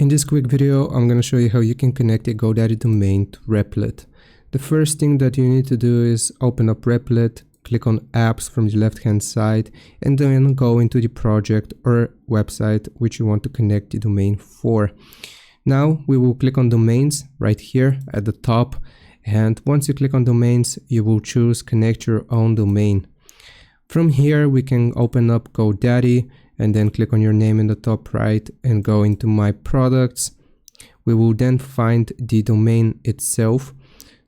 In this quick video, I'm going to show you how you can connect a GoDaddy domain to Replit. The first thing that you need to do is open up Replit, click on apps from the left hand side, and then go into the project or website which you want to connect the domain for. Now we will click on domains right here at the top, and once you click on domains, you will choose connect your own domain. From here we can open up GoDaddy and then click on your name in the top right and go into my products. We will then find the domain itself.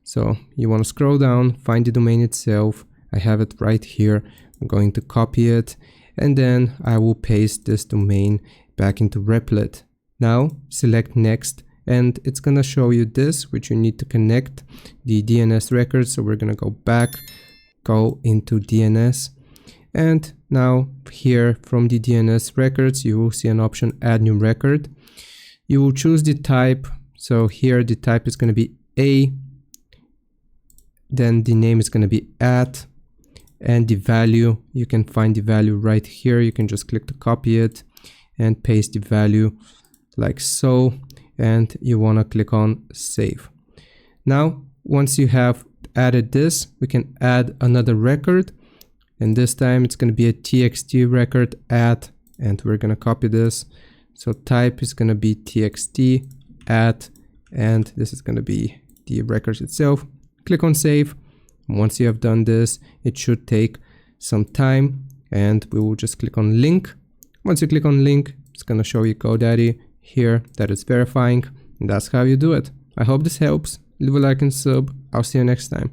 So you want to scroll down, find the domain itself. I have it right here. I'm going to copy it, and then I will paste this domain back into Replit. Now select next, and it's going to show you this, which you need to connect the DNS records. So we're going to go back, go into DNS. And now here from the DNS records, you will see an option add new record. You will choose the type. So here the type is going to be A, then the name is going to be @ and the value, you can find the value right here. You can just click to copy it and paste the value like so, and you want to click on save. Now once you have added this, we can add another record. And this time it's going to be a txt record @ and we're going to copy this. So type is going to be txt @ and this is going to be the record itself. Click on save. Once you have done this, it should take some time, and we will just click on link. Once you click on link, it's going to show you GoDaddy here that it's verifying, and that's how you do it. I hope this helps. Leave a like and sub. I'll see you next time.